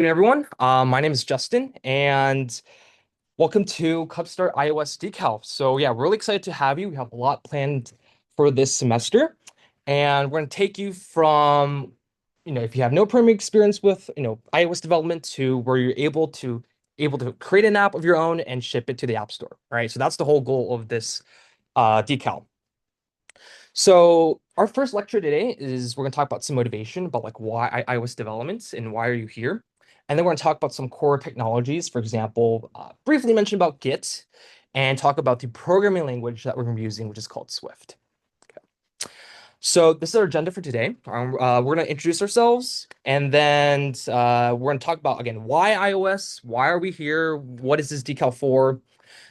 Good everyone. My name is Justin, and welcome to Cubstart iOS DeCal. So yeah, really excited to have you. We have a lot planned for this semester, and we're going to take you from, if you have no primary experience with, iOS development to where you're able to create an app of your own and ship it to the App Store. Right. So that's the whole goal of this decal. So our first lecture today is we're going to talk about some motivation about like why iOS development and why are you here. And then we're going to talk about some core technologies, for example, briefly mention about Git and talk about the programming language that we're going to be using, which is called Swift. Okay. So this is our agenda for today. We're going to introduce ourselves and then we're going to talk about, again, why iOS, why are we here, what is this decal for?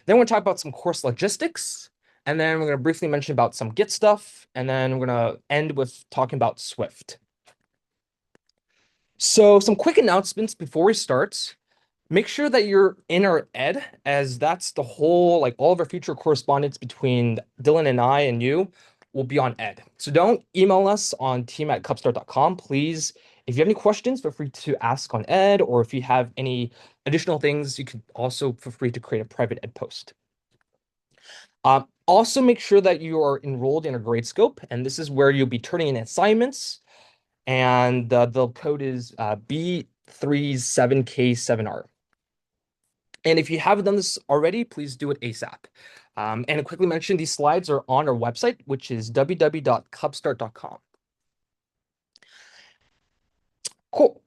Then we're going to talk about some course logistics. And then we're going to briefly mention about some Git stuff. And then we're going to end with talking about Swift. So some quick announcements before we start. Make sure that you're in our ed, as that's the whole, like all of our future correspondence between Dylan and I and you will be on ed. So don't email us on team@cubstart.com. Please, if you have any questions, feel free to ask on ed, or if you have any additional things, you can also feel free to create a private ed post. Also, make sure that you are enrolled in a grade scope, and this is where you'll be turning in assignments. And the code is B37K7R. And if you haven't done this already, please do it ASAP. And to quickly mention, these slides are on our website, which is www.cubstart.com. Cool.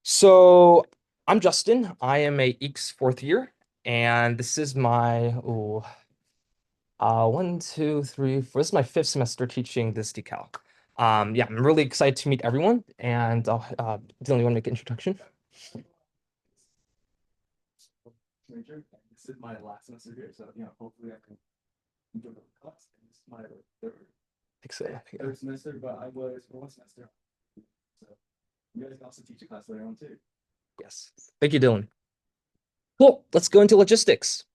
So I'm Justin. I am a EECS fourth year, and this is my one, two, three, four. This is my fifth semester teaching this decal. Yeah, I'm really excited to meet everyone. And Dylan, you want to make an introduction? Major. This is my last semester here, so hopefully I can enjoy the class. And this is my third semester, but I was for one semester. So you guys can also teach a class later on too. Yes. Thank you, Dylan. Cool. Let's go into logistics.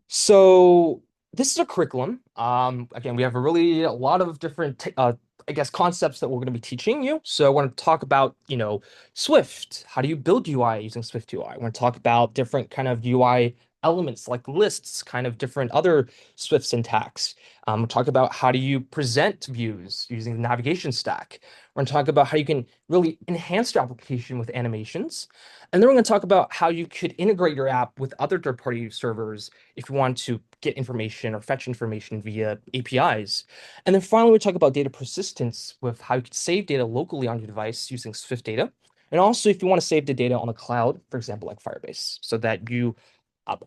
So this is a curriculum. Again, we have a lot of different, I guess, concepts that we're going to be teaching you. So I want to talk about, Swift. How do you build UI using Swift UI? I want to talk about different kind of UI elements like lists, kind of different other Swift syntax. We'll talk about how do you present views using the navigation stack. We're going to talk about how you can really enhance your application with animations. And then we're going to talk about how you could integrate your app with other third-party servers if you want to get information or fetch information via APIs. And then finally, we talk about data persistence with how you can save data locally on your device using Swift data. And also, if you want to save the data on the cloud, for example, like Firebase, so that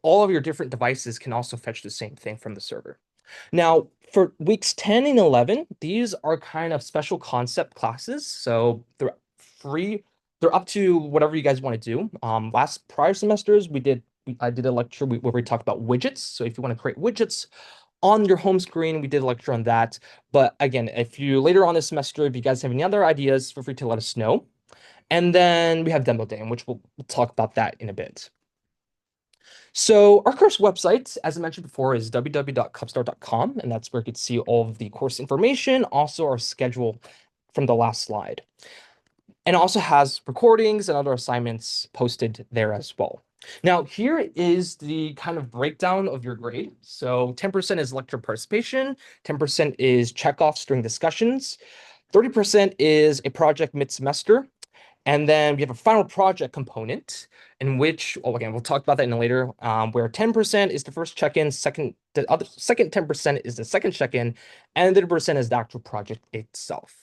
all of your different devices can also fetch the same thing from the server. Now, for weeks 10 and 11, these are kind of special concept classes. So they're free. They're up to whatever you guys want to do. Prior semesters, I did a lecture where we talked about widgets. So if you want to create widgets on your home screen, we did a lecture on that. But again, if you later on this semester, if you guys have any other ideas, feel free to let us know. And then we have demo day, in which we'll talk about that in a bit. So our course website, as I mentioned before, is www.cubstart.com, and that's where you can see all of the course information, also our schedule from the last slide. And it also has recordings and other assignments posted there as well. Now, here is the kind of breakdown of your grade. So 10% is lecture participation, 10% is checkoffs during discussions, 30% is a project mid-semester, and then we have a final project component in which, again, we'll talk about that in a later, where 10% is the first check-in, the second 10% is the second check-in, and 30% is the actual project itself.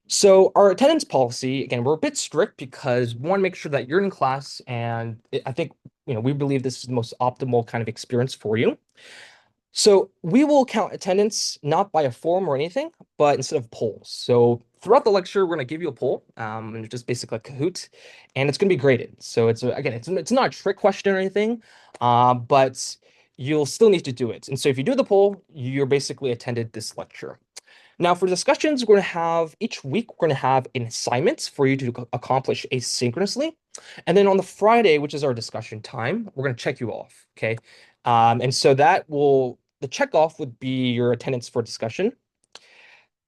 So our attendance policy, again, we're a bit strict because we want to make sure that you're in class, and I think, we believe this is the most optimal kind of experience for you. So we will count attendance not by a form or anything, but instead of polls. So throughout the lecture, we're going to give you a poll, and just basically a Kahoot, and it's going to be graded. So again, it's not a trick question or anything, but you'll still need to do it. And so if you do the poll, you're basically attended this lecture. Now, for discussions, each week, we're going to have an assignment for you to accomplish asynchronously. And then on the Friday, which is our discussion time, we're going to check you off. Okay. And so the checkoff would be your attendance for discussion.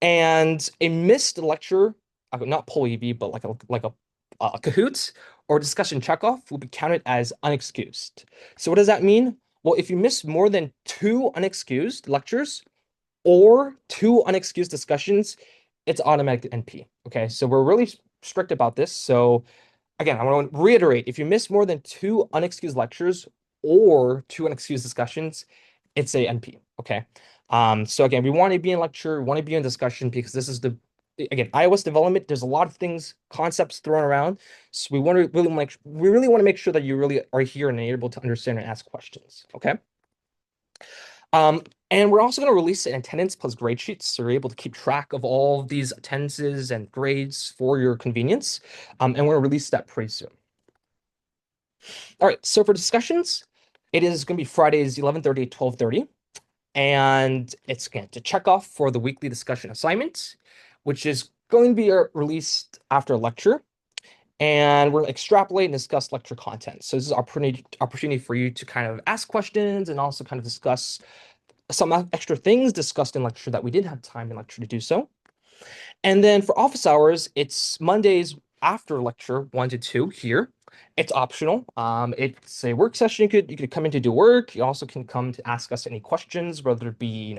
And a missed lecture, not poll EV, but like a Kahoot or discussion checkoff will be counted as unexcused. So what does that mean? Well, if you miss more than two unexcused lectures or two unexcused discussions, it's automatic NP. Okay, so we're really strict about this. So again, I want to reiterate, if you miss more than two unexcused lectures or two unexcused discussions, it's a NP. Okay. So again, we want to be in lecture, we want to be in discussion because this is the again iOS development. There's a lot of things, concepts thrown around. So we really want to make sure that you really are here and able to understand and ask questions. Okay. Um, and we're also going to release an attendance plus grade sheets, so you're able to keep track of all of these attendances and grades for your convenience. And we're going to release that pretty soon. All right, so for discussions, it is going to be Fridays 11:30 to 12:30, and it's going to check off for the weekly discussion assignment, which is going to be released after a lecture. And we're going to extrapolate and discuss lecture content. So this is opportunity for you to kind of ask questions and also kind of discuss some extra things discussed in lecture that we didn't have time in lecture to do so. And then for office hours, it's Mondays after lecture 1 to 2 here. It's optional. It's a work session. You could come in to do work. You also can come to ask us any questions, whether it be,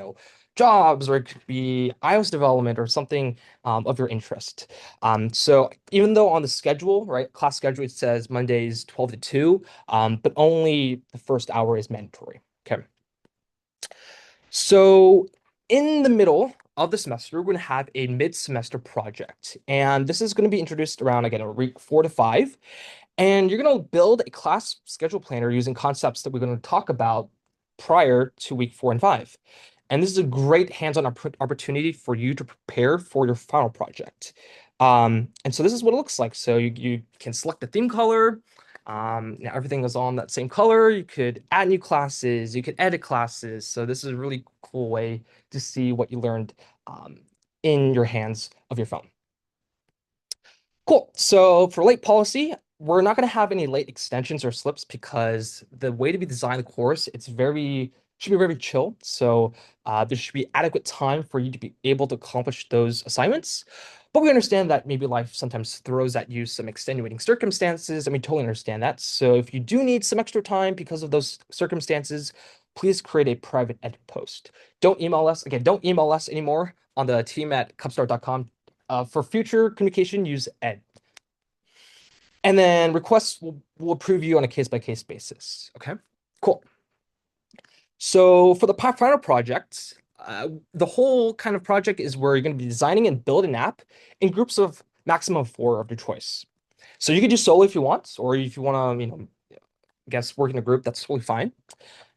jobs or it could be iOS development or something of your interest. So even though on the schedule, right, class schedule, it says Mondays 12 to 2, but only the first hour is mandatory. Okay. So in the middle of the semester, we're going to have a mid-semester project. And this is going to be introduced around, again, a week 4 to 5. And you're going to build a class schedule planner using concepts that we're going to talk about prior to week 4 and 5. And this is a great hands-on opportunity for you to prepare for your final project. And so this is what it looks like. So you can select the theme color. Now everything is on that same color. You could add new classes. You could edit classes. So this is a really cool way to see what you learned in your hands of your phone. Cool. So for late policy, we're not going to have any late extensions or slips because the way to be designed the course, should be very chill. So there should be adequate time for you to be able to accomplish those assignments. But we understand that maybe life sometimes throws at you some extenuating circumstances, and we totally understand that. So if you do need some extra time because of those circumstances, please create a private edit post. Don't email us. Again, don't email us anymore on the team at cubstart.com. For future communication, use Ed. And then requests will approve you on a case-by-case basis. Okay, cool. So for the final project, the whole kind of project is where you're going to be designing and build an app in groups of maximum of 4 of your choice. So you could do solo if you want, or if you want to, I guess work in a group, that's totally fine.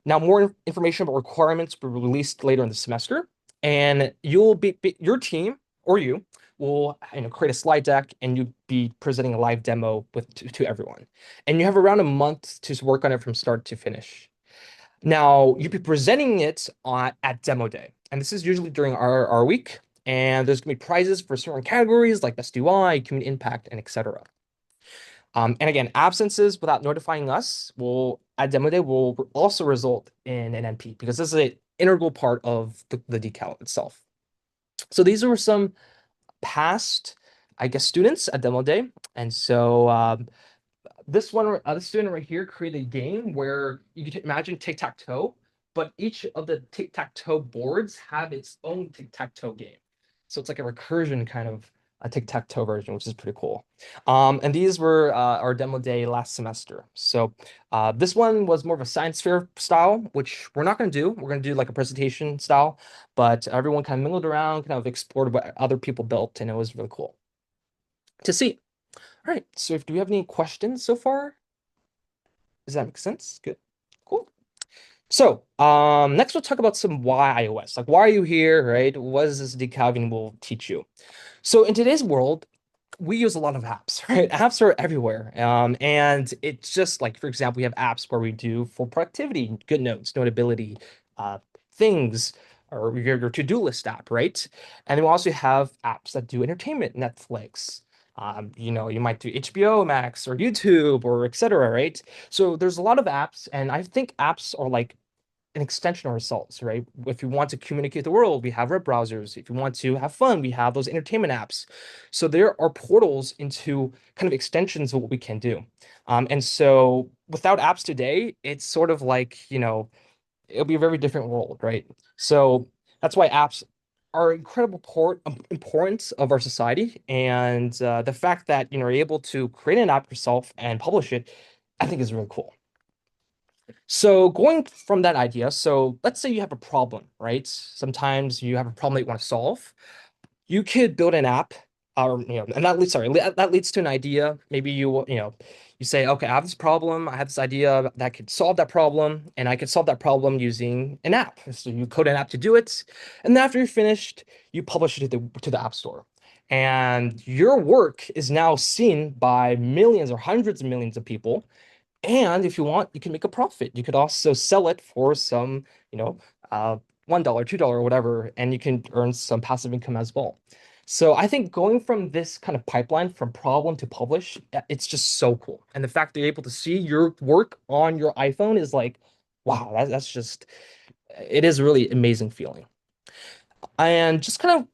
Now, more information about requirements will be released later in the semester, and your team or you will create a slide deck, and you'll be presenting a live demo to everyone. And you have around a month to work on it from start to finish. Now, you'll be presenting it at demo day, and this is usually during our week. And there's going to be prizes for certain categories like best UI, community impact, and etc. And again, absences without notifying us will at demo day will also result in an NP because this is an integral part of the decal itself. So these are some past, I guess, students at demo day. And so this student right here created a game where you could imagine tic-tac-toe, but each of the tic-tac-toe boards have its own tic-tac-toe game. So it's like a recursion kind of a tic-tac-toe version, which is pretty cool. And these were our demo day last semester. So this one was more of a science fair style, which we're not going to do. We're going to do like a presentation style, but everyone kind of mingled around, kind of explored what other people built, and it was really cool to see. All right, so do we have any questions so far? Does that make sense? Good. Cool. So, next we'll talk about some why iOS. Like, why are you here, right? What is this decalving will teach you? So, in today's world, we use a lot of apps, right? Apps are everywhere. And it's just like, for example, we have apps where we do for productivity, good notes, notability, uh, things, or your to-do list app, right? And then we also have apps that do entertainment, Netflix. You might do HBO Max or YouTube or etc., right? So there's a lot of apps, and I think apps are like an extension of ourselves, right? If we want to communicate with the world, we have web browsers. If we want to have fun, we have those entertainment apps. So there are portals into kind of extensions of what we can do. And so without apps today, it's sort of like, it'll be a very different world, right? So that's why apps are incredible importance of our society, and the fact that you're able to create an app yourself and publish it, I think is really cool. So going from that idea, so let's say you have a problem, right? Sometimes you have a problem that you want to solve. You could build an app, or and that leads to an idea. Maybe you say, okay, I have this problem, I have this idea that could solve that problem, and I could solve that problem using an app. So you code an app to do it, and then after you're finished, you publish it to the App Store. And your work is now seen by millions or hundreds of millions of people, and if you want, you can make a profit. You could also sell it for some, you know, $1, $2, whatever, and you can earn some passive income as well. So I think going from this kind of pipeline from problem to publish, it's just so cool. And the fact that you're able to see your work on your iPhone is like, wow, that's just, it is a really amazing feeling. And just kind of,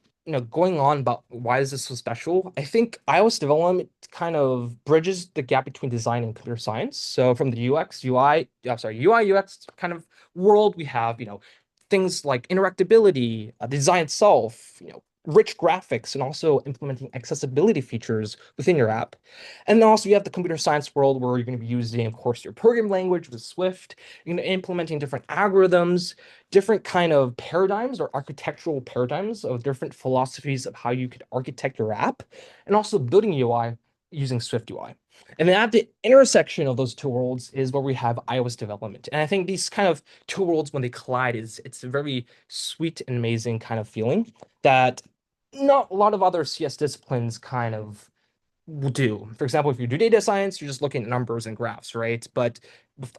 going on about why is this so special? I think iOS development kind of bridges the gap between design and computer science. So from the UI UX kind of world, we have, things like interactability, design itself, rich graphics, and also implementing accessibility features within your app. And then also you have the computer science world where you're going to be using, of course, your programming language with Swift. You're going to be implementing different algorithms, different kind of paradigms or architectural paradigms of different philosophies of how you could architect your app, and also building UI using Swift UI. And then at the intersection of those two worlds is where we have iOS development. And I think these kind of two worlds, when they collide, it's a very sweet and amazing kind of feeling that not a lot of other CS disciplines kind of will do. For example, if you do data science, you're just looking at numbers and graphs, right? But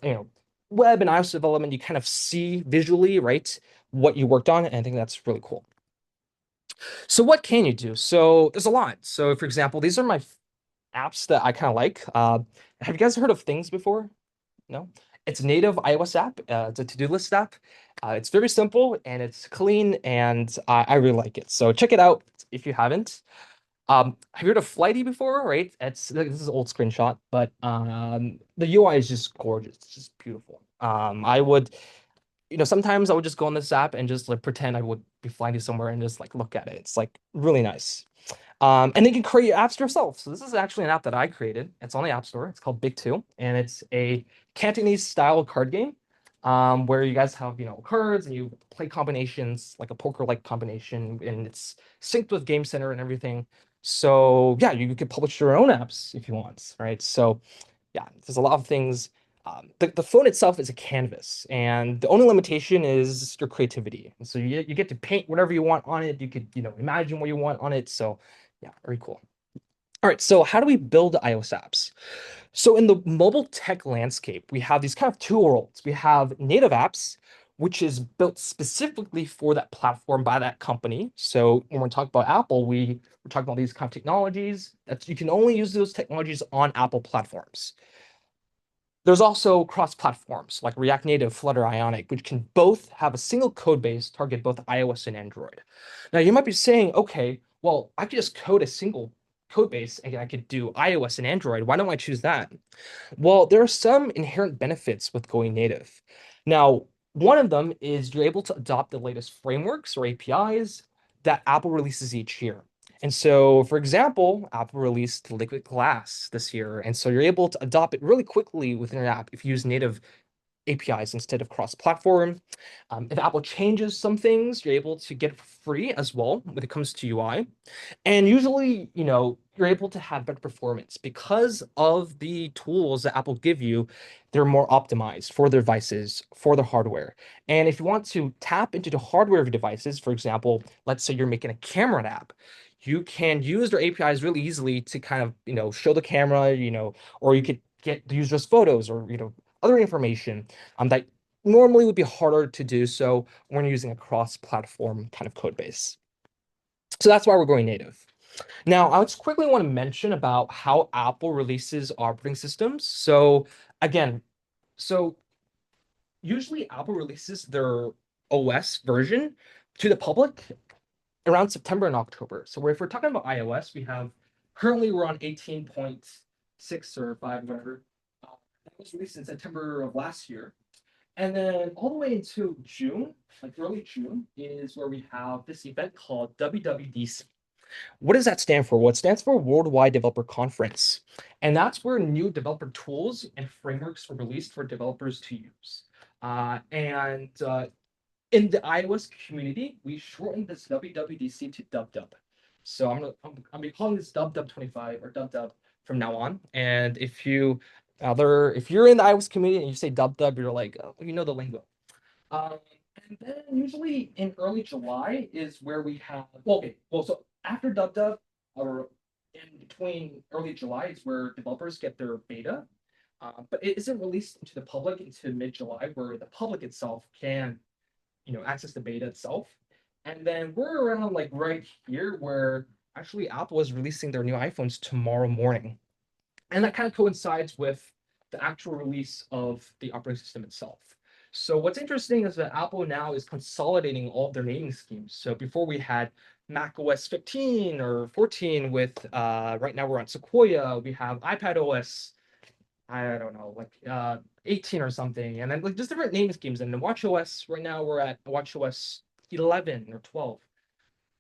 you know, web and iOS development, you kind of see visually, right, what you worked on, and I think that's really cool. So what can you do? So there's a lot. So for example, these are my apps that I kind of like. Have you guys heard of Things before? No? It's a native iOS app. It's a to-do list app. It's very simple and it's clean, and I really like it. So check it out if you haven't. Have you heard of Flighty before? Right? This is an old screenshot, but the UI is just gorgeous. It's just beautiful. I would, sometimes I would just go on this app and just like pretend I would be flying to somewhere and just like look at it. It's like really nice. And then you can create your apps yourself. So this is actually an app that I created. It's on the App Store. It's called Big Two, and it's a Cantonese style card game, where you guys have, cards and you play combinations like a poker-like combination, and it's synced with Game Center and everything. So yeah, you could publish your own apps if you want, right? So yeah, there's a lot of things. The phone itself is a canvas, and the only limitation is your creativity. And so you get to paint whatever you want on it. You could, imagine what you want on it. So yeah, very cool. All right, so how do we build iOS apps? So in the mobile tech landscape, we have these kind of two worlds. We have native apps, which is built specifically for that platform by that company. So when we're talking about Apple, we're talking about these kind of technologies that you can only use those technologies on Apple platforms. There's also cross-platforms like React Native, Flutter, Ionic, which can both have a single code base target both iOS and Android. Now you might be saying, okay, well, I could just code a single code base and I could do iOS and Android. Why don't I choose that? Well, there are some inherent benefits with going native. Now, one of them is you're able to adopt the latest frameworks or APIs that Apple releases each year. And so, for example, Apple released Liquid Glass this year. And so you're able to adopt it really quickly within your app if you use native APIs instead of cross-platform. If Apple changes some things, you're able to get it for free as well when it comes to UI. And usually, you're able to have better performance because of the tools that Apple give you. They're more optimized for their devices, for their hardware. And if you want to tap into the hardware of your devices, for example, let's say you're making a camera app, you can use their APIs really easily to kind of, show the camera, or you could get the user's photos or, other information that normally would be harder to do so when you're using a cross-platform kind of code base. So that's why we're going native. Now, I just quickly want to mention about how Apple releases operating systems. So again, so usually Apple releases their OS version to the public around September and October. So if we're talking about iOS, we have currently we're on 18.6 or 5, whatever. That was released in September of last year. And then all the way into June, like early June, is where we have this event called WWDC. What does that stand for? Well, it stands for Worldwide Developer Conference. And that's where new developer tools and frameworks are released for developers to use. And in the iOS community, we shortened this WWDC to DubDub. So I'm be calling this DubDub25 or DubDub from now on. And if you're in the iOS community and you say DubDub, you're like, oh, you know the lingo. Um, and then usually in early July is where we have, well, okay, well, so after DubDub or in between early July is where developers get their beta. But it isn't released into the public until mid-July, where the public itself can access the beta itself. And then we're around like right here where actually Apple is releasing their new iPhones tomorrow morning. And that kind of coincides with the actual release of the operating system itself. So what's interesting is that Apple now is consolidating all of their naming schemes. So before we had Mac OS 15 or 14 with right now we're on Sequoia, we have iPad OS, I don't know, like 18 or something, and then like just different name schemes. And the WatchOS right now we're at WatchOS 11 or 12.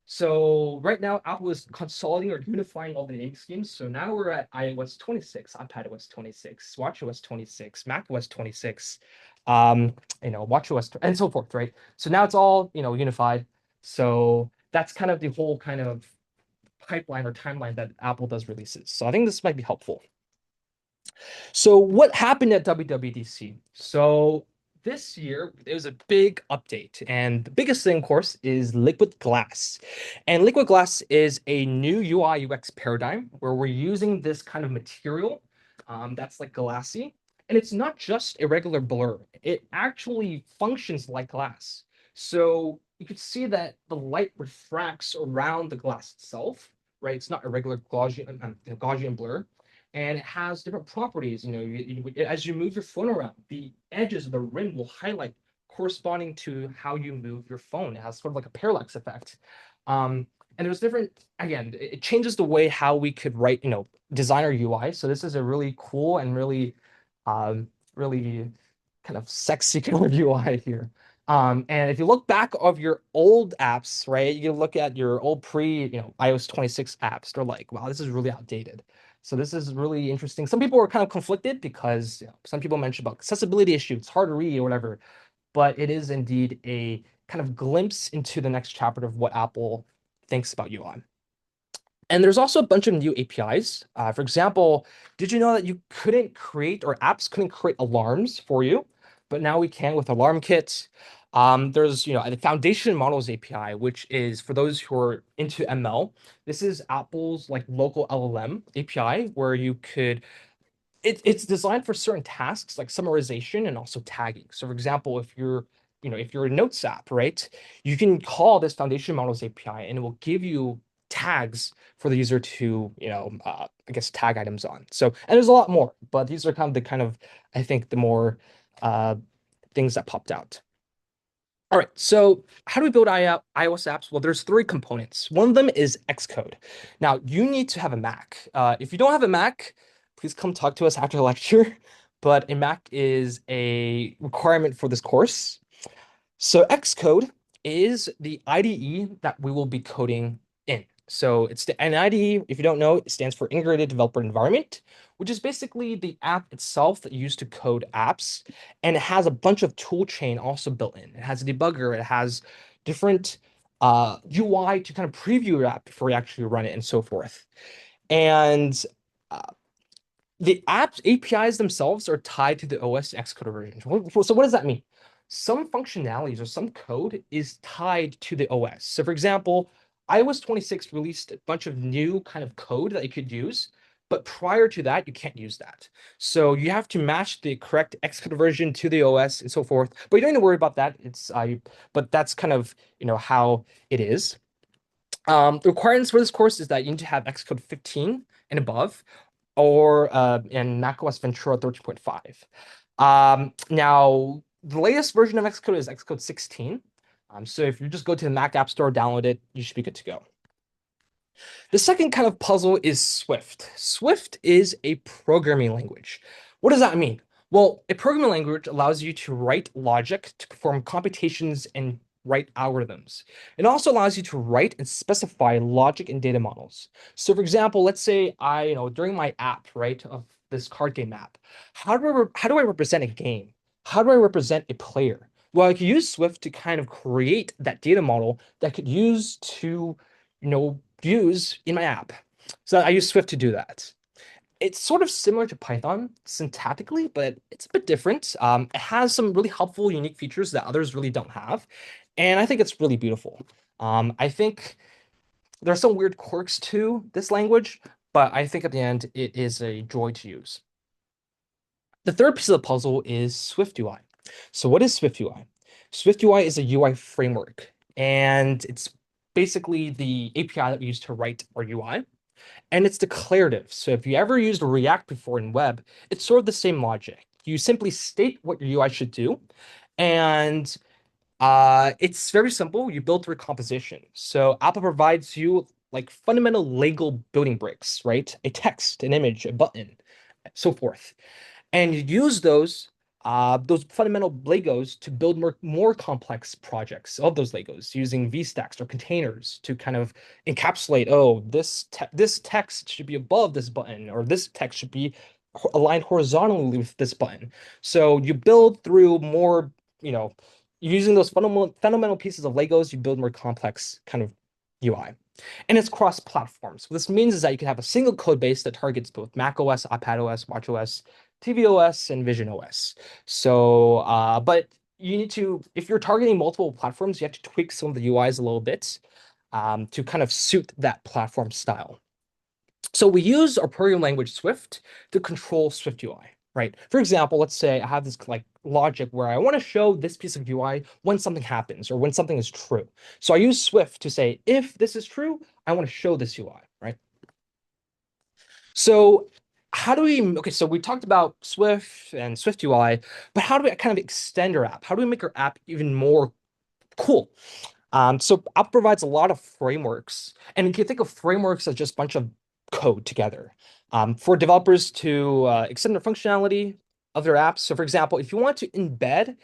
So right now Apple is consolidating or unifying all the name schemes. So now we're at iOS 26, iPadOS 26, WatchOS 26, macOS 26, WatchOS and so forth, right? So now it's all unified. So that's kind of the whole kind of pipeline or timeline that Apple does releases. So I think this might be helpful. So what happened at WWDC? So this year there was a big update, and the biggest thing, of course, is Liquid Glass. And Liquid Glass is a new UI UX paradigm where we're using this kind of material that's like glassy, and it's not just a regular blur. It actually functions like glass. So you could see that the light refracts around the glass itself, right? It's not a regular Gaussian blur, and it has different properties. As you move your phone around, the edges of the rim will highlight corresponding to how you move your phone. It has sort of like a parallax effect. And there's different, again, it changes the way how we could write, design our UI. So this is a really cool and really kind of sexy kind of UI here. And if you look back of your old apps, right, you look at your old iOS 26 apps, they're like, wow, this is really outdated. So this is really interesting. Some people are kind of conflicted because some people mention about accessibility issues, it's hard to read or whatever, but it is indeed a kind of glimpse into the next chapter of what Apple thinks about UI. And there's also a bunch of new APIs. For example, did you know that you couldn't create or apps couldn't create alarms for you, but now we can with Alarm Kit. There's the Foundation Models API, which is for those who are into ML. This is Apple's like local LLM API where you could it's designed for certain tasks like summarization and also tagging. So for example, if you're a notes app, right, you can call this foundation models API and it will give you tags for the user to, I guess tag items on. So, and there's a lot more, but these are I think the more uh, things that popped out. All right, so how do we build iOS apps? Well, there's three components. One of them is Xcode. Now, you need to have a Mac. If you don't have a Mac, please come talk to us after the lecture. But a Mac is a requirement for this course. So Xcode is the IDE that we will be coding in. So an IDE, if you don't know, it stands for Integrated Developer Environment, which is basically the app itself that you use to code apps. And it has a bunch of tool chain also built in. It has a debugger, it has different UI to kind of preview your app before you actually run it and so forth. And uh, the apps APIs themselves are tied to the OS Xcode version. So what does that mean? Some functionalities or some code is tied to the OS. So for example, iOS 26 released a bunch of new kind of code that you could use, but prior to that, you can't use that. So you have to match the correct Xcode version to the OS and so forth. But you don't need to worry about that. But that's kind of how it is. The requirements for this course is that you need to have Xcode 15 and above, or in macOS Ventura 13.5. Now, The latest version of Xcode is Xcode 16. So if you just go to the Mac App Store, download it, you should be good to go. The second kind of puzzle is Swift. Swift is a programming language. What does that mean? Well, a programming language allows you to write logic to perform computations and write algorithms. It also allows you to write and specify logic and data models. So for example, let's say during my app, right, of this card game app, how do I represent a game? How do I represent a player? Well, I could use Swift to kind of create that data model that I could use to use in my app. So I use Swift to do that. It's sort of similar to Python syntactically, but it's a bit different. It has some really helpful, unique features that others really don't have. And I think it's really beautiful. I think there are some weird quirks to this language, but I think at the end, it is a joy to use. The third piece of the puzzle is Swift UI. So what is Swift UI? Swift UI is a UI framework, and it's basically the API that we use to write our UI. And it's declarative. So if you ever used React before in web, it's sort of the same logic. You simply state what your UI should do, and it's very simple. You build through composition. So Apple provides you like fundamental Lego building bricks, right? A text, an image, a button, so forth, and you use those fundamental Legos to build more complex projects of those Legos using VStacks or containers to kind of encapsulate, oh, this text should be above this button, or this text should be aligned horizontally with this button. So you build through more, using those fundamental pieces of Legos, you build more complex kind of UI. And it's cross-platforms. What this means is that you can have a single code base that targets both macOS, iPadOS, watchOS, tvOS, and visionOS. So, but you need to, if you're targeting multiple platforms, you have to tweak some of the UIs a little bit to kind of suit that platform style. So we use our programming language Swift to control Swift UI, right? For example, let's say I have this like logic where I want to show this piece of UI when something happens or when something is true. So I use Swift to say, if this is true, I want to show this UI, right? So okay, so we talked about Swift and Swift UI, but how do we kind of extend our app? How do we make our app even more cool? So Apple provides a lot of frameworks, and you can think of frameworks as just a bunch of code together for developers to extend the functionality of their apps. So, for example, if you want to embed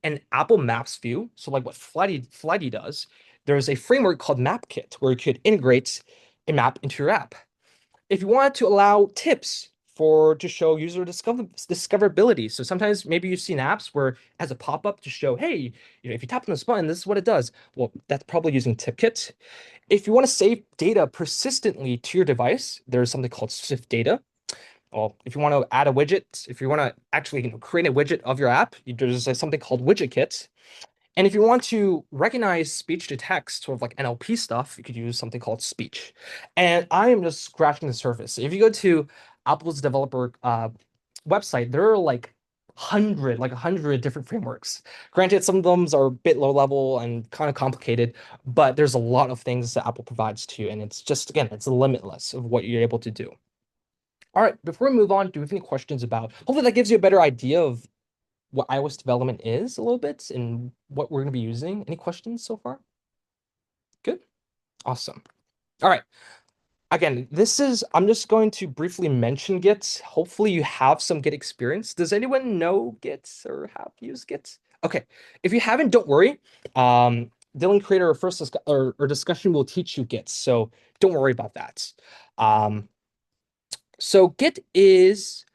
an Apple Maps view, so like what Flighty does, there's a framework called MapKit where you could integrate a map into your app. If you want to allow tips to show user discoverability. So sometimes maybe you've seen apps where as a pop-up to show, hey, if you tap on this button, this is what it does. Well, that's probably using TipKit. If you want to save data persistently to your device, there's something called Swift Data. Well, if you want to add a widget, if you want to actually create a widget of your app, there's something called WidgetKit. And if you want to recognize speech to text, sort of like NLP stuff, you could use something called speech. And I am just scratching the surface. If you go to Apple's developer website, there are like 100 different frameworks. Granted, some of them are a bit low level and kind of complicated, but there's a lot of things that Apple provides to you. And it's just, again, it's limitless of what you're able to do. All right, before we move on, do you have any questions about, hopefully that gives you a better idea of what iOS development is a little bit and what we're going to be using. Any questions so far? Good. Awesome. All right. Again, I'm just going to briefly mention Git. Hopefully you have some Git experience. Does anyone know Git or have used Git? Okay. If you haven't, don't worry. Dylan Creator or discussion will teach you Git. So don't worry about that. So Git is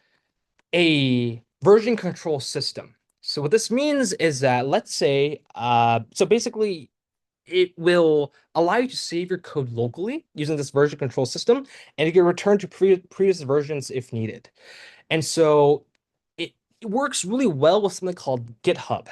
a version control system. So what this means is that let's say, so basically it will allow you to save your code locally using this version control system, and you can return to previous versions if needed. And so it works really well with something called GitHub.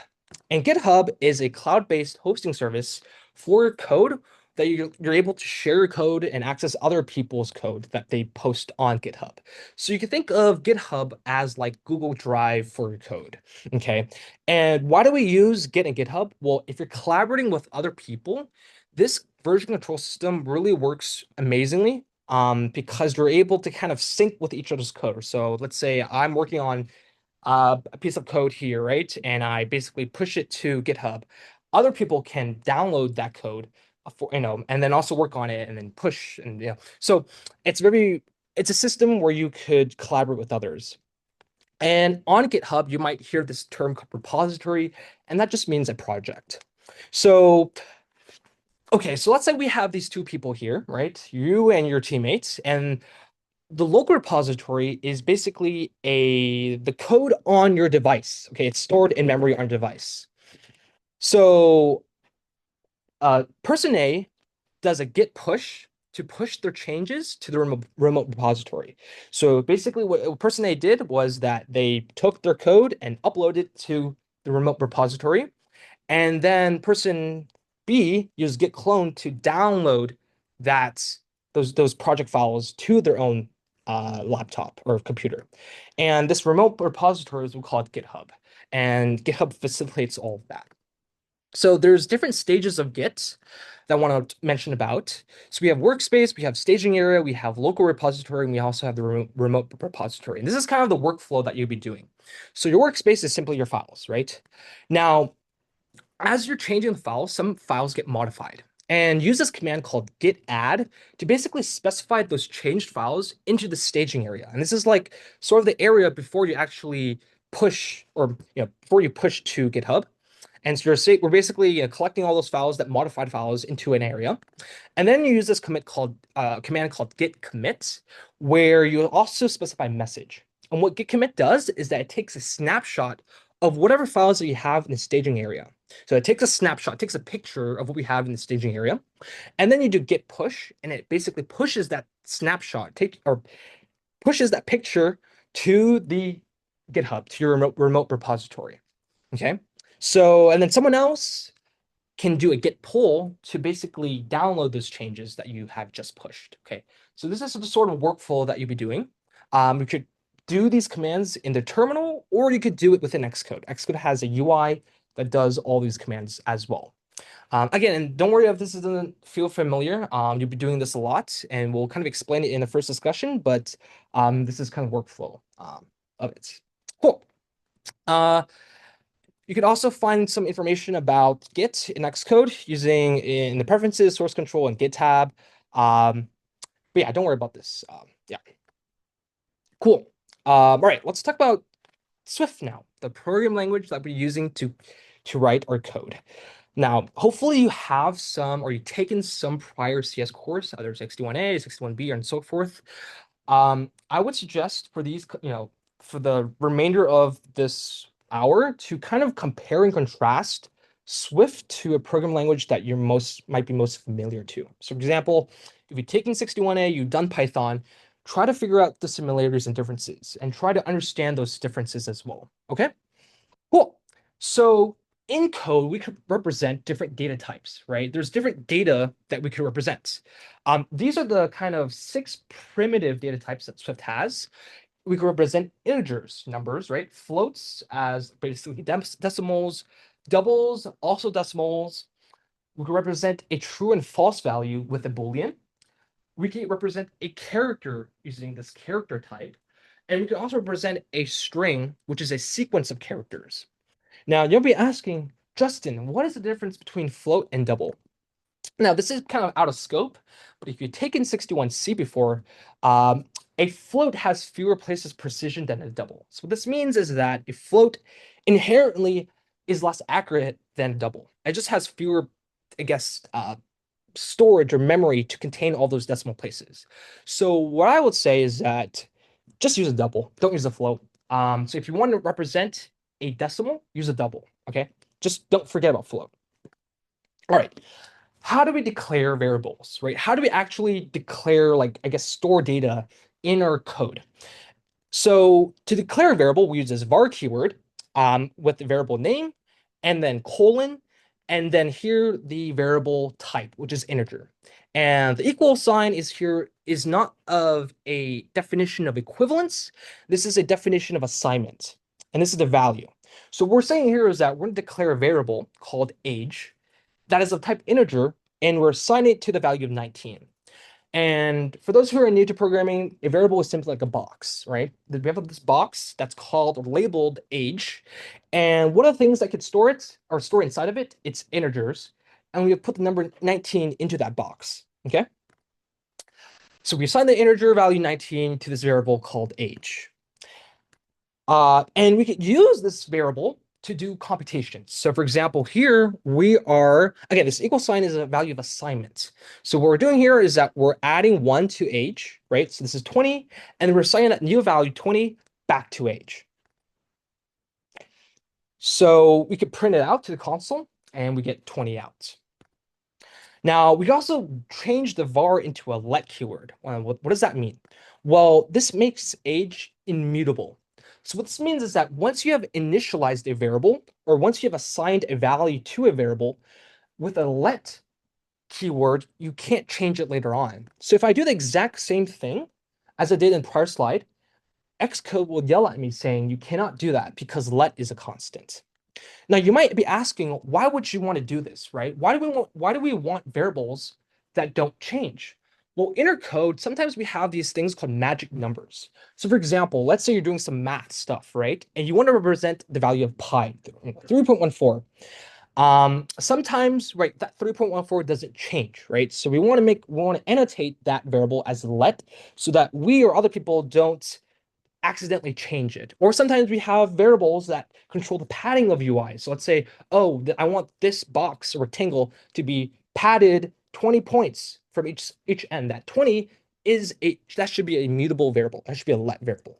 And GitHub is a cloud-based hosting service for your code that you're able to share your code and access other people's code that they post on GitHub. So you can think of GitHub as like Google Drive for your code. Okay. And why do we use Git and GitHub? Well, if you're collaborating with other people, this version control system really works amazingly because you're able to kind of sync with each other's code. So let's say I'm working on a piece of code here, right? And I basically push it to GitHub. Other people can download that code for, and then also work on it and then push and So it's very it's a system where you could collaborate with others. And on GitHub, you might hear this term called repository, and that just means a project. So, okay, so let's say we have these two people here, right? You and your teammates, and the local repository is basically the code on your device. Okay, it's stored in memory on device. So person A does a git push to push their changes to the remote repository. So basically what person A did was that they took their code and uploaded it to the remote repository. And then person B used git clone to download that those project files to their own laptop or computer. And this remote repository is we call it GitHub. And GitHub facilitates all of that. So there's different stages of Git that I want to mention about. So we have workspace, we have staging area, we have local repository, and we also have the remote repository. And this is kind of the workflow that you'll be doing. So your workspace is simply your files, right? Now, as you're changing the files, some files get modified. And use this command called git add to basically specify those changed files into the staging area. And this is like sort of the area before you actually push or before you push to GitHub. And so we're basically collecting all those files, that modified files, into an area. And then you use this command called git commit, where you also specify message. And what git commit does is that it takes a snapshot of whatever files that you have in the staging area. So it takes a snapshot, takes a picture of what we have in the staging area. And then you do git push, and it basically pushes that snapshot, pushes that picture to the GitHub, to your remote repository. Okay. So, and then someone else can do a git pull to basically download those changes that you have just pushed. Okay. So this is the sort of workflow that you'll be doing. You could do these commands in the terminal, or you could do it within Xcode. Xcode has a UI that does all these commands as well. Again, and don't worry if this doesn't feel familiar. You'll be doing this a lot, and we'll kind of explain it in the first discussion, but this is kind of workflow of it. Cool. You could also find some information about Git in Xcode using in the preferences, source control, and Git tab. But yeah, don't worry about this. Yeah, cool. All right, let's talk about Swift now, the program language that we're using to write our code. Now, hopefully you have some, or you've taken some prior CS course, either 61A, 61B, and so forth. I would suggest for these, for the remainder of this hour to kind of compare and contrast Swift to a program language that you're might be most familiar to. So, for example, if you've taken 61A, you've done Python, try to figure out the similarities and differences and try to understand those differences as well. Okay? Cool. So in code, we could represent different data types, right? There's different data that we could represent. These are the kind of 6 primitive data types that Swift has. We could represent integers, numbers, right? Floats as basically decimals, doubles, also decimals. We could represent a true and false value with a Boolean. We can represent a character using this character type. And we can also represent a string, which is a sequence of characters. Now, you'll be asking, Justin, what is the difference between float and double? Now, this is kind of out of scope, but if you've taken 61C before, a float has fewer places precision than a double. So what this means is that a float inherently is less accurate than a double. It just has fewer, I guess, storage or memory to contain all those decimal places. So what I would say is that just use a double. Don't use a float. So if you want to represent a decimal, use a double. Okay. Just don't forget about float. All right. How do we declare variables, right? How do we actually declare, like, I guess, store data in our code? So to declare a variable, we use this var keyword with the variable name and then colon, and then here the variable type, which is integer. And the equal sign is not of a definition of equivalence. This is a definition of assignment, and this is the value. So what we're saying here is that we're going to declare a variable called age that is of type integer, and we're assigning it to the value of 19. And for those who are new to programming, a variable is simply like a box, right? We have this box that's called or labeled age. And one of the things that could store it or store inside of it, it's integers. And we have put the number 19 into that box. Okay. So we assign the integer value 19 to this variable called age. And we could use this variable to do computations. So for example, here we are, again, this equal sign is a value of assignment. So what we're doing here is that we're adding 1 to age, right? So this is 20, and we're assigning that new value 20 back to age. So we could print it out to the console, and we get 20 out. Now, we also change the var into a let keyword. What does that mean? Well, this makes age immutable. So what this means is that once you have initialized a variable, or once you have assigned a value to a variable, with a let keyword, you can't change it later on. So if I do the exact same thing as I did in the prior slide, Xcode will yell at me saying you cannot do that because let is a constant. Now you might be asking, why would you want to do this, right? Why do we want variables that don't change? Well, in our code, sometimes we have these things called magic numbers. So for example, let's say you're doing some math stuff, right? And you want to represent the value of pi, 3.14. Sometimes, right, that 3.14 doesn't change, right? So we want to annotate that variable as let so that we or other people don't accidentally change it. Or sometimes we have variables that control the padding of UI. So let's say, oh, I want this box or rectangle to be padded 20 points from each end. That 20 that should be a mutable variable. That should be a let variable.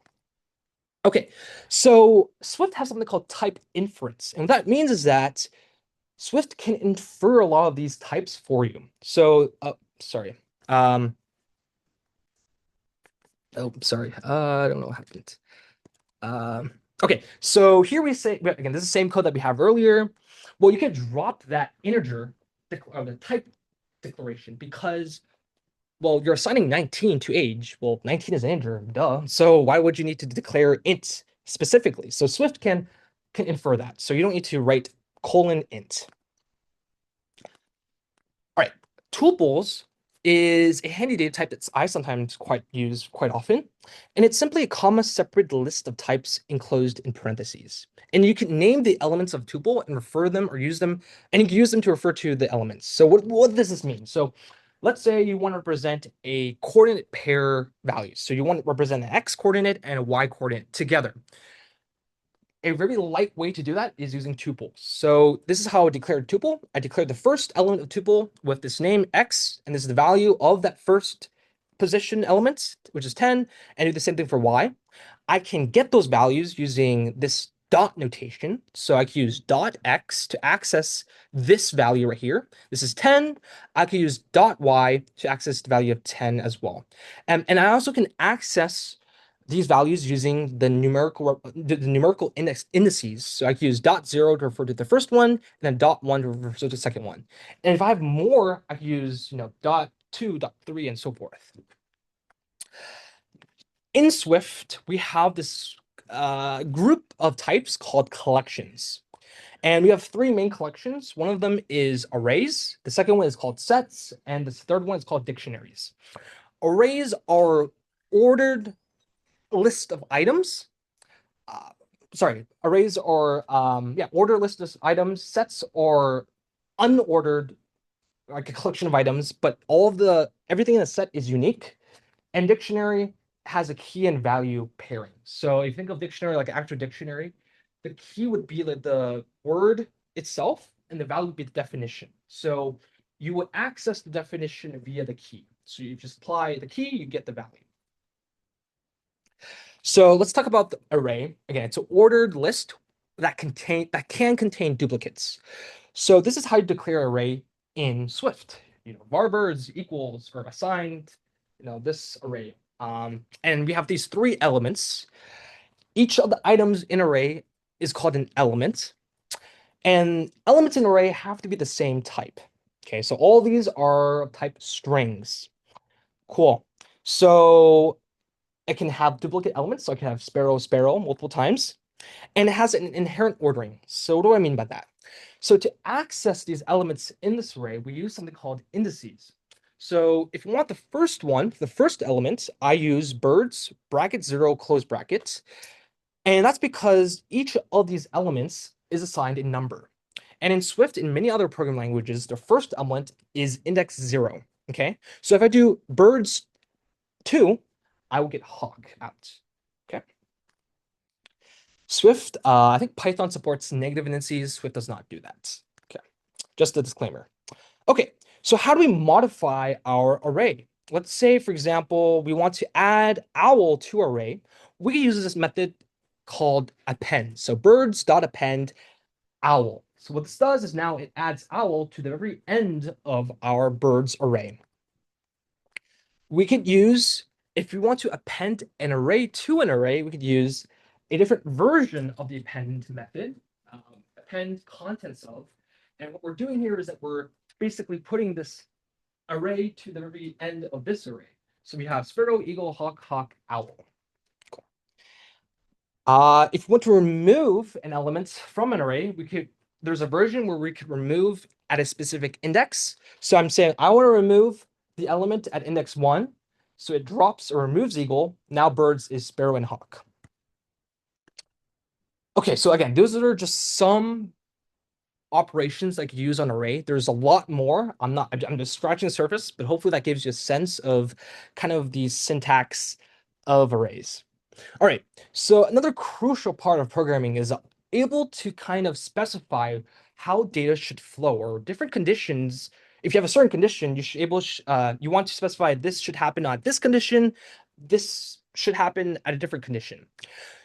Okay, so Swift has something called type inference. And what that means is that Swift can infer a lot of these types for you. So, sorry. Oh, sorry. I don't know what happened. Okay, so here we say, again, this is the same code that we have earlier. Well, you can drop that integer, the type declaration, because, well, you're assigning 19 to age. Well, 19 is an integer, duh. So why would you need to declare int specifically? So Swift can infer that. So you don't need to write :int. All right, tuples is a handy data type that I sometimes use quite often, and it's simply a comma-separated list of types enclosed in parentheses. And you can name the elements of tuple and refer them or use them, and you can use them to refer to the elements. So what does this mean? So let's say you want to represent a coordinate pair value. So you want to represent an x coordinate and a y coordinate together. A very light way to do that is using tuples. So this is how I declare a tuple. I declare the first element of tuple with this name x, and this is the value of that first position element, which is 10, and do the same thing for y. I can get those values using this dot notation. So I can use dot x to access this value right here. This is 10. I can use dot y to access the value of 10 as well. And I also can access these values using the numerical indices. So I can use dot 0 to refer to the first one, and then dot 1 to refer to the second one. And if I have more, I can use dot 2, dot 3, and so forth. In Swift, we have this group of types called collections. And we have three main collections. One of them is arrays. The second one is called sets. And the third one is called dictionaries. Arrays are ordered list of items. Arrays are ordered list of items. Sets are unordered, like a collection of items, but everything in the set is unique. And dictionary has a key and value pairing. So if you think of dictionary like an actual dictionary, the key would be like the word itself, and the value would be the definition. So you would access the definition via the key. So you just apply the key, you get the value. So let's talk about the array. Again, it's an ordered list that can contain duplicates. So this is how you declare array in Swift. Varbirds equals or assigned, this array. And we have these three elements. Each of the items in array is called an element. And elements in array have to be the same type. Okay, so all these are type strings. Cool. So it can have duplicate elements. So I can have sparrow, sparrow multiple times. And it has an inherent ordering. So what do I mean by that? So to access these elements in this array, we use something called indices. So if you want the first one, the first element, I use birds, bracket 0, close bracket. And that's because each of these elements is assigned a number. And in Swift and many other programming languages, the first element is index 0. Okay. So if I do birds 2, I will get hawk out. Okay. Swift, I think Python supports negative indices. Swift does not do that. Okay. Just a disclaimer. Okay, so how do we modify our array? Let's say, for example, we want to add owl to array. We can use this method called append. So birds.append owl. So what this does is now it adds owl to the very end of our birds array. We could use, if we want to append an array to an array, we could use a different version of the append method, append contents of. And what we're doing here is that we're basically putting this array to the very end of this array. So we have sparrow, eagle, hawk, hawk, owl. Cool. If we want to remove an element from an array, there's a version where we could remove at a specific index. So I'm saying I want to remove the element at index 1. So it drops or removes eagle. Now birds is sparrow and hawk. Okay, so again, those are just some operations I could use on array. There's a lot more. I'm just scratching the surface, but hopefully that gives you a sense of kind of the syntax of arrays. All right, so another crucial part of programming is able to kind of specify how data should flow or different conditions. If you have a certain condition, you want to specify this should happen on this condition, this should happen at a different condition.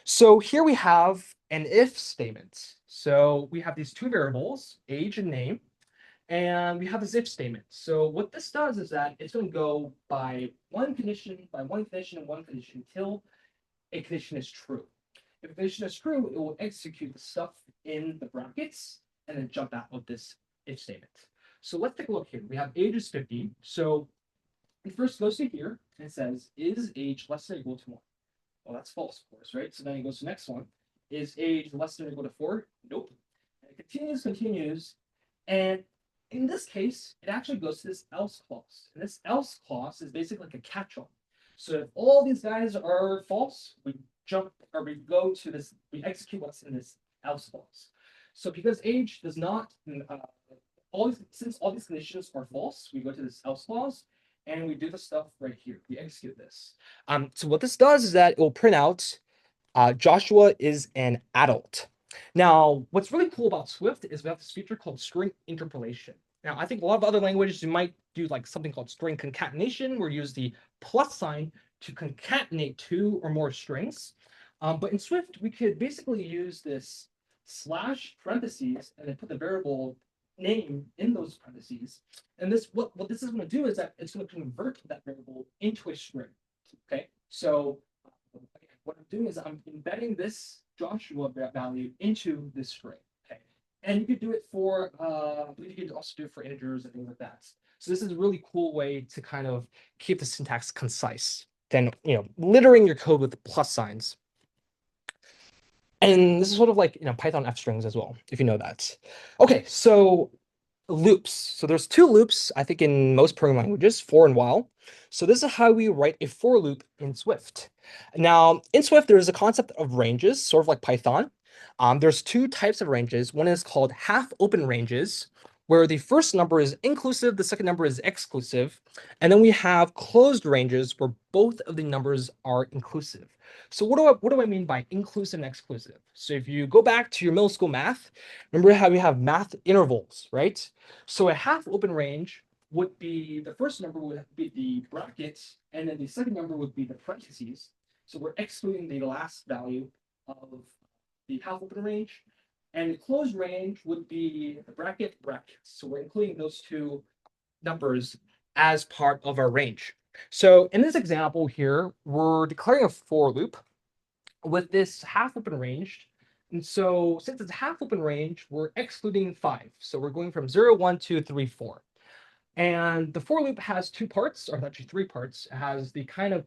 So here we have an if statement. So we have these two variables, age and name, and we have this if statement. So what this does is that it's going to go by one condition, and one condition until a condition is true. If a condition is true, it will execute the stuff in the brackets and then jump out of this if statement. So let's take a look here. We have age is 50. So it first goes to here and it says, is age less than or equal to 1? Well, that's false, of course, right? So then it goes to the next one. Is age less than or equal to 4? Nope. And it continues. And in this case, it actually goes to this else clause. And this else clause is basically like a catch-all. So if all these guys are false, we execute what's in this else clause. So because age does not, since all these conditions are false, we go to this else clause and we do the stuff right here. We execute this. So what this does is that it will print out Joshua is an adult. Now, what's really cool about Swift is we have this feature called string interpolation. Now, I think a lot of other languages, you might do like something called string concatenation, where you use the plus sign to concatenate two or more strings. But in Swift, we could basically use this slash parentheses and then put the variable name in those parentheses. And what this is going to do is that it's going to convert that variable into a string. Okay, so what I'm doing is I'm embedding this Joshua value into this string. Okay, and you could do it for you could also do it for integers and things like that. So this is a really cool way to kind of keep the syntax concise than littering your code with plus signs. And this is sort of like Python f strings as well, if you know that. Okay, so loops. So there's two loops, I think, in most programming languages, for and while. So this is how we write a for loop in Swift. Now, in Swift, there is a concept of ranges, sort of like Python. There's two types of ranges. One is called half open ranges, where the first number is inclusive, the second number is exclusive. And then we have closed ranges where both of the numbers are inclusive. So what do I mean by inclusive and exclusive? So if you go back to your middle school math, remember how we have math intervals, right? So a half open range would be, the first number would be the brackets, and then the second number would be the parentheses. So we're excluding the last value of the half open range. And the closed range would be the brackets. So we're including those two numbers as part of our range. So in this example here, we're declaring a for loop with this half open range. And so since it's half open range, we're excluding 5. So we're going from 0, 1, 2, 3, 4. And the for loop has two parts, or actually three parts. It has the kind of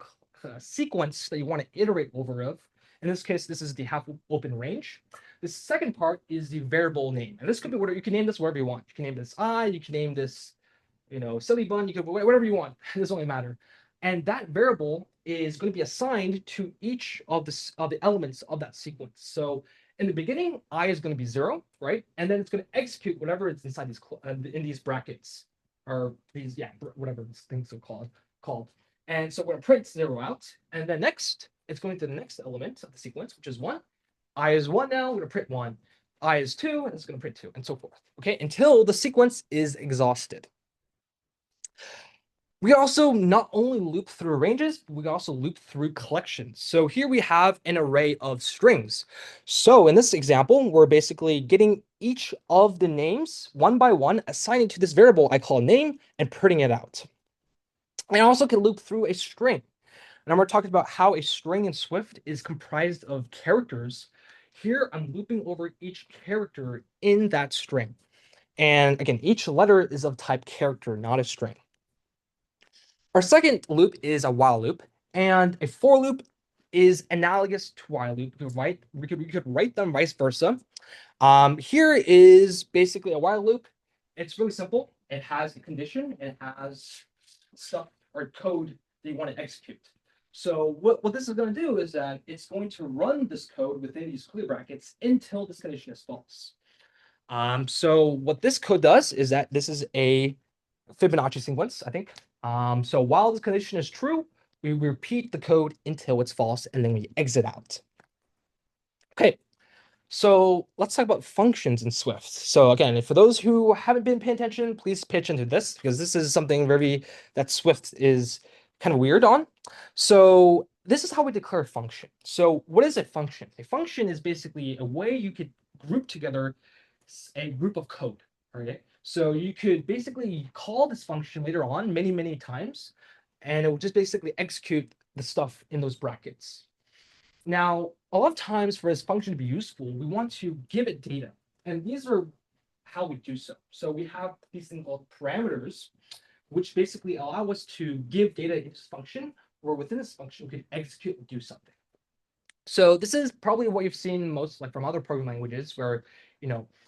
sequence that you want to iterate over of. In this case, this is the half open range. The second part is the variable name. And this could be whatever, you can name this wherever you want. You can name this I, you can name this silly bun, you could whatever you want. It doesn't really matter. And that variable is going to be assigned to each of the elements of that sequence. So in the beginning, I is going to be 0, right? And then it's going to execute whatever is inside in these brackets, or these, yeah, whatever these things are called. And so we're going to print 0 out, and then next it's going to the next element of the sequence, which is 1. I is 1 now. We're going to print 1. I is 2, and it's going to print 2, and so forth. Okay, until the sequence is exhausted. We also not only loop through ranges, but we also loop through collections. So here we have an array of strings. So in this example, we're basically getting each of the names one by one, assigning to this variable I call name, and printing it out. I also can loop through a string. And we're talking about how a string in Swift is comprised of characters. Here, I'm looping over each character in that string. And again, each letter is of type character, not a string. Our second loop is a while loop, and a for loop is analogous to while loop. We could write them vice versa. Here is basically a while loop. It's really simple. It has a condition. It has stuff or code that you want to execute. So what this is going to do is that it's going to run this code within these curly brackets until this condition is false. So what this code does is that this is a Fibonacci sequence, I think. So while this condition is true, we repeat the code until it's false, and then we exit out. Okay, so let's talk about functions in Swift. So again, for those who haven't been paying attention, please pay attention to this, because this is something that Swift is kind of weird on. So this is how we declare a function. So what is a function? A function is basically a way you could group together a group of code. Okay, so you could basically call this function later on many, many times, and it will just basically execute the stuff in those brackets. Now, a lot of times for this function to be useful, we want to give it data. And these are how we do so. So we have these things called parameters, which basically allow us to give data into this function, or within this function, we can execute and do something. So this is probably what you've seen most like from other programming languages where,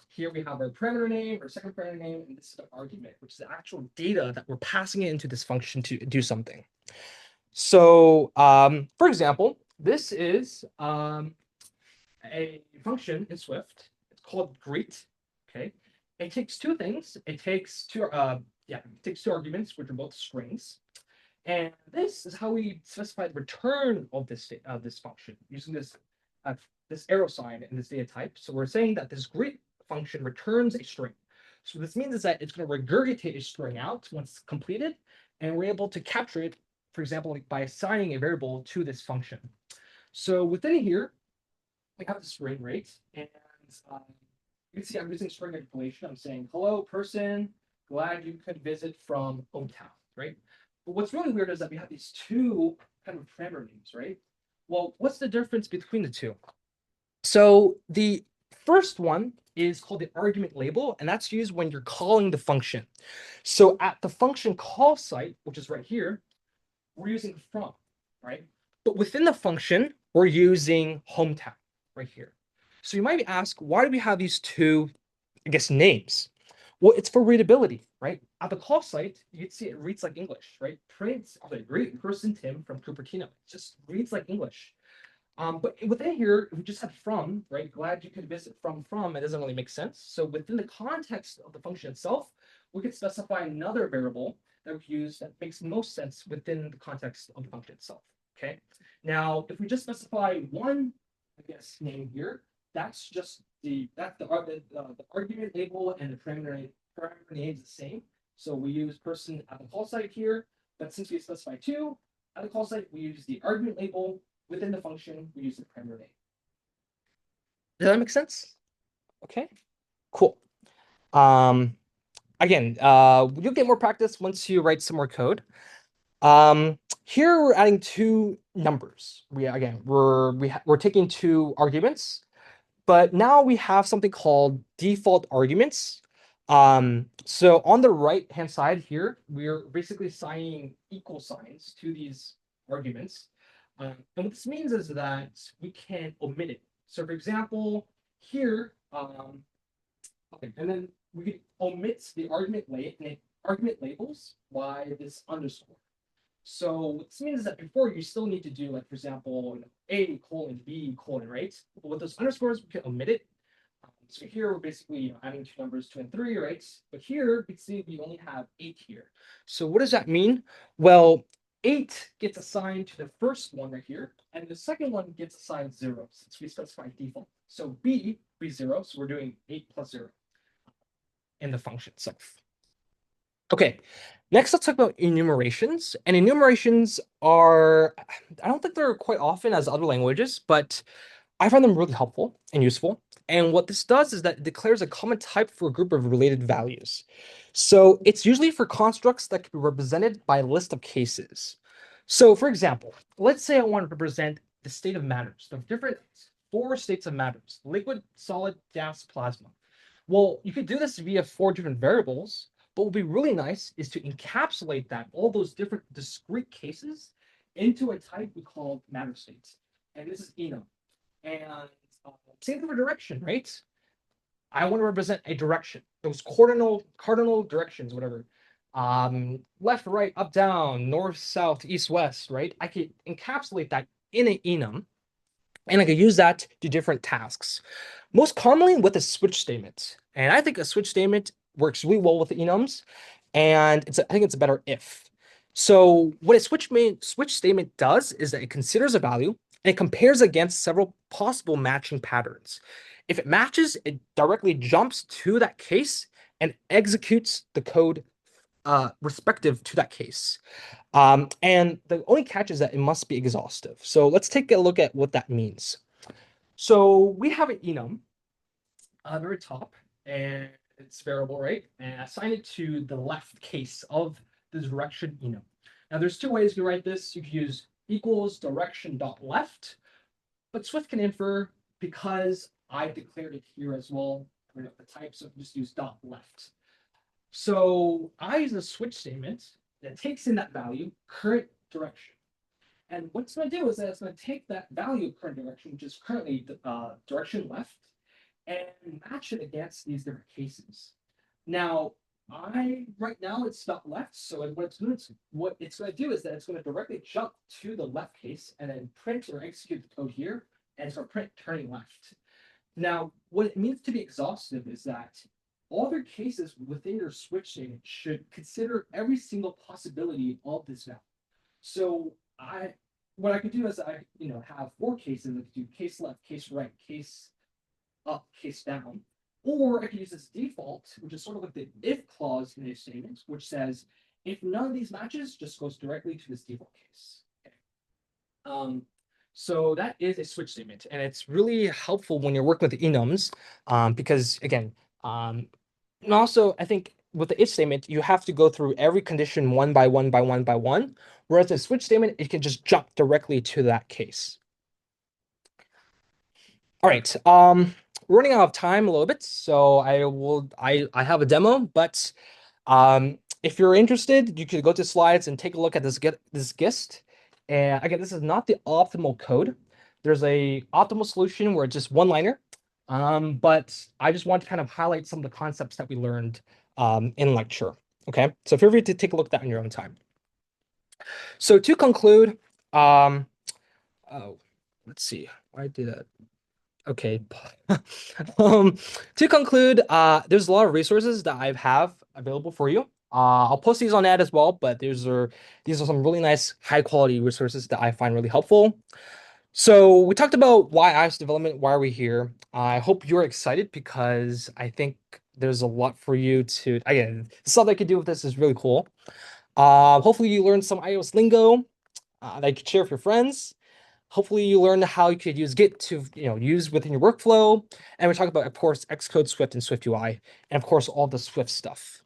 here we have our parameter name, our second parameter name, and this is the argument, which is the actual data that we're passing it into this function to do something. So for example, this is a function in Swift. It's called greet. Okay. It takes two things. It takes two arguments, which are both strings. And this is how we specify the return of this function using this arrow sign and this data type. So we're saying that this greet function returns a string. So this means is that it's going to regurgitate a string out once it's completed, and we're able to capture it, for example, like by assigning a variable to this function. So within here, we have the string, right? And you can see I'm using string interpolation. I'm saying, hello, person, glad you could visit from hometown, right? But what's really weird is that we have these two kind of parameter names, right? Well, what's the difference between the two? So the first one is called the argument label, and that's used when you're calling the function. So at the function call site, which is right here, we're using from, right? But within the function, we're using hometown right here. So you might ask, why do we have these two, I guess, names? Well, it's for readability, right? At the call site, you can see it reads like English, right? Great person Tim from Cupertino. It just reads like English. But within here, we just have from, right? Glad you could visit from. It doesn't really make sense. So within the context of the function itself, we could specify another variable that we use that makes most sense within the context of the function itself. Okay. Now, if we just specify one, I guess, name here, that's just the argument label and the parameter name is the same. So we use person at the call site here, but since we specify two at the call site, we use the argument label. Within the function, we use the parameter name. Does that make sense? Okay, cool. Again, you'll get more practice once you write some more code. Here we're adding two numbers. We're taking two arguments, but now we have something called default arguments. So on the right hand side here, we're basically assigning equal signs to these arguments. And what this means is that we can omit it. So for example, here, okay, and then we could omit the argument labels by this underscore. So what this means is that before you still need to do, like, for example, A colon B colon, right? But with those underscores, we can omit it. So here we're basically, adding two numbers, 2 and 3, right? But here we see we only have 8 here. So what does that mean? Well, 8 gets assigned to the first one right here, and the second one gets assigned 0 since we specify default. So B be 0, so we're doing 8 plus 0 in the function itself. Okay, next let's talk about enumerations. And enumerations are, I don't think they're quite often as other languages, but I find them really helpful and useful. And what this does is that it declares a common type for a group of related values. So it's usually for constructs that can be represented by a list of cases. So for example, let's say I want to represent the state of matters, the different 4 states of matters: liquid, solid, gas, plasma. Well, you could do this via 4 different variables, but what would be really nice is to encapsulate all those different discrete cases into a type we call matter states. And this is enum. And same thing for direction, right? I want to represent a direction, those cardinal directions, whatever. Left, right, up, down, north, south, east, west, right? I could encapsulate that in an enum, and I could use that to do different tasks. Most commonly with a switch statement. And I think a switch statement works really well with the enums, and I think it's a better if. So what a switch statement does is that it considers a value and it compares against several possible matching patterns. If it matches, it directly jumps to that case and executes the code respective to that case. And the only catch is that it must be exhaustive. So let's take a look at what that means. So we have an enum very top, and it's variable, right? And assign it to the left case of the direction enum. Now, there's 2 ways you write this. You can use equals direction dot left, but Swift can infer because I declared it here as well. I the type, so just use dot left. So I use a switch statement that takes in that value, current direction. And what it's going to do is that it's going to take that value of current direction, which is currently the direction left, and match it against these different cases. Now, right now it's dot left, so what it's going to do is that it's going to directly jump to the left case and then print or execute the code here, and it's going to print turning left. Now, what it means to be exhaustive is that all their cases within your switch statement should consider every single possibility of this value. So what I could do is I have 4 cases. I could do case left, case right, case up, case down. Or I could use this default, which is sort of like the if clause in a statement, which says if none of these matches, just goes directly to this default case. Okay. So that is a switch statement, and it's really helpful when you're working with enums, because again, and also I think with the if statement, you have to go through every condition one by one by one by one, whereas a switch statement, it can just jump directly to that case. All right, we're running out of time a little bit, so I have a demo, but if you're interested, you could go to slides and take a look at this gist. And again, this is not the optimal code. There's a optimal solution where it's just one-liner. But I just want to kind of highlight some of the concepts that we learned in lecture. Okay, so feel free to take a look at that in your own time. So to conclude, oh, let's see, why did that? Okay. To conclude, there's a lot of resources that I have available for you. I'll post these on ad as well, but these are some really nice high quality resources that I find really helpful. So we talked about why iOS development, why are we here? I hope you're excited because I think there's a lot for you to, again, the stuff I could do with this is really cool. Hopefully you learned some iOS lingo that you could share with your friends. Hopefully you learned how you could use Git to use within your workflow. And we talk about, of course, Xcode, Swift, and SwiftUI, and of course all the Swift stuff.